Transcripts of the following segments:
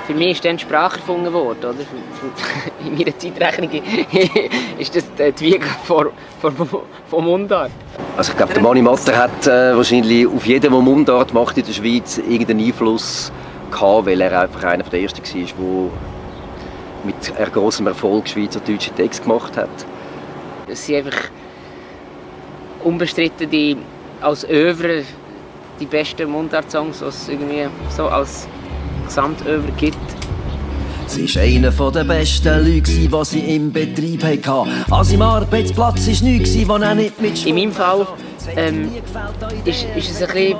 Für mich ist dann die Sprache erfunden worden. Oder? In meiner Zeitrechnung ist das die Wiege von Mundart. Also ich glaube, der Mani Matter hat wahrscheinlich auf jeden, der Mundart macht in der Schweiz, irgendeinen Einfluss gehabt, weil er einfach einer der Ersten war, der mit großem Erfolg schweizerdeutsche Texte gemacht hat. Es sind einfach unbestritten als Övre die besten Mundart-Songs, die es irgendwie so als Gesamtövre gibt. Sie war einer der besten Leute, die sie im Betrieb hatten. An seinem Arbeitsplatz war nichts, was er nicht mitschwimmt. In meinem Fall ist es ein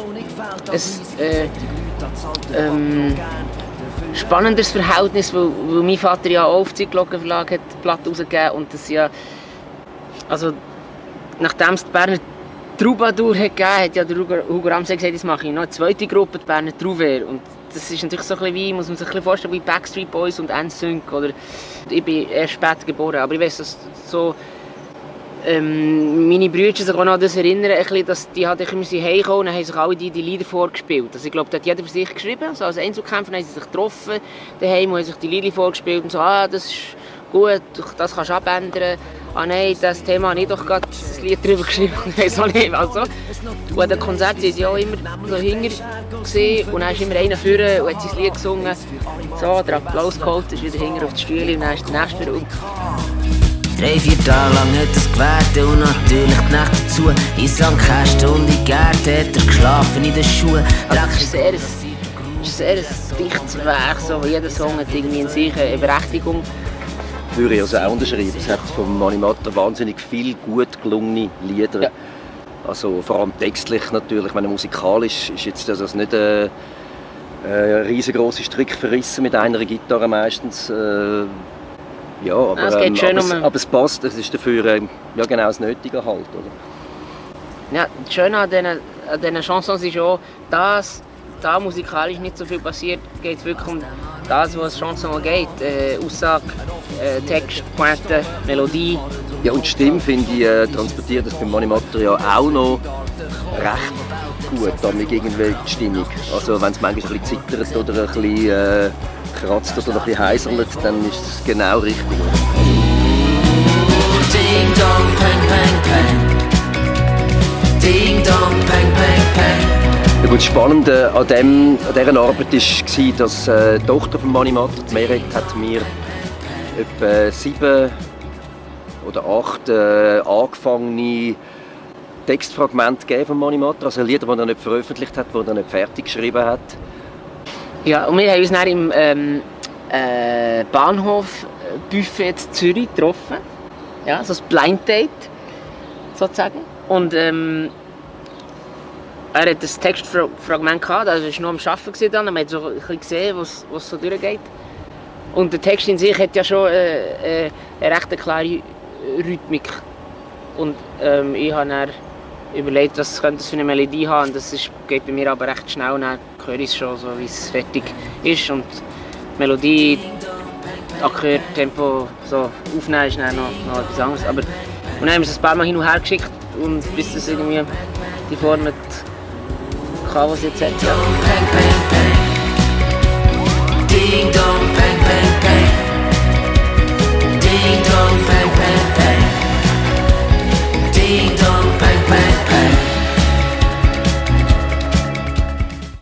spannenderes Verhältnis, weil mein Vater ja auch auf die Glockenverlag hat Platte rausgegeben und das ja, also nachdem es die Berner Troubadour gegeben hat, ja der Hugo Ramsey gesagt, jetzt mache ich noch eine zweite Gruppe, die Berner Trouvère. Und das ist natürlich so ein bisschen wie, muss man sich ein bisschen vorstellen, wie Backstreet Boys und NSYNC. Oder ich bin erst spät geboren, aber ich weiss, dass so meine Brüder sich auch noch das erinnern, dass die halt immer heimkommen und dann haben sich alle die Lieder vorgespielt. Also ich glaube, da hat jeder für sich geschrieben. Also als Einzelkämpfer haben sie sich getroffen daheim und haben sich die Lieder vorgespielt und so, das ist gut, das kannst du abändern. Ah nein, das Thema habe ich doch gerade ein Lied darüber geschrieben. Ich weiss auch nicht. Also, und an den Konzerten waren sie auch immer so hinter und dann ist immer einer vorne und hat sein Lied gesungen. So, der Applaus geholt, ist wieder hinter auf die Stühle und dann ist der nächste wieder. 3-4 Tage lang hat es gewährt und natürlich die Nacht dazu. In St. Kästen und in Gärten hat er geschlafen in den Schuhen. Also es ist ein sehr dichtes Werk, so, wo jeder Song hat irgendwie in sich eine Berechtigung. Würde ich also auch unterschreiben. Es hat von Mani Matter wahnsinnig viele gut gelungene Lieder. Ja. Also vor allem textlich natürlich. Ich meine, musikalisch ist jetzt das nicht eine riesengroße Strecke verrissen mit einer Gitarre meistens. Ja, aber es passt. Es ist dafür ja, genau das Nötige halt, oder? Ja, das Schöne an diesen Chansons ist auch, dass da musikalisch nicht so viel passiert, geht es wirklich um das, was Chanson geht. Aussage, Text, Pointe, Melodie. Ja, und die Stimme, finde ich, transportiert das beim Mani Matter ja auch noch recht gut, damit irgendwie die Stimmung. Also wenn es manchmal ein bisschen zittert oder ein bisschen kratzt oder ein bisschen heiserlet, dann ist es genau richtig. Ding dong, peng, peng, peng. Ding dong, peng, peng, peng. Ja, gut, das Spannende an dieser Arbeit war, dass die Tochter von Mani Matter, die Meret, hat mir etwa 7 oder 8 angefangene Textfragmente gegeben von Mani Matter, also Lieder, die er nicht veröffentlicht hat, die er nicht fertig geschrieben hat. Ja, und wir haben uns dann im Bahnhof-Buffet in Zürich getroffen. Ja, so ein Blind Date, sozusagen. Und er hat das Textfragment gehabt, also er war noch am Arbeiten dann, man hat so ein bisschen gesehen, was so durchgeht. Und der Text in sich hat ja schon eine recht klare Rhythmik. Und ich habe dann überlegt, was könnte das für eine Melodie haben. Und das geht bei mir aber recht schnell, dann höre ich es schon, so wie es fertig ist. Und die Melodie, Akkord, Tempo so aufnehmen ist dann noch etwas anderes. Aber, und dann haben wir es ein paar Mal hin und her geschickt, und bis das irgendwie die Form hat, was es jetzt hat. Ja. Ding dong, peng, peng, peng. Ding dong, peng, peng, peng. Ding dong.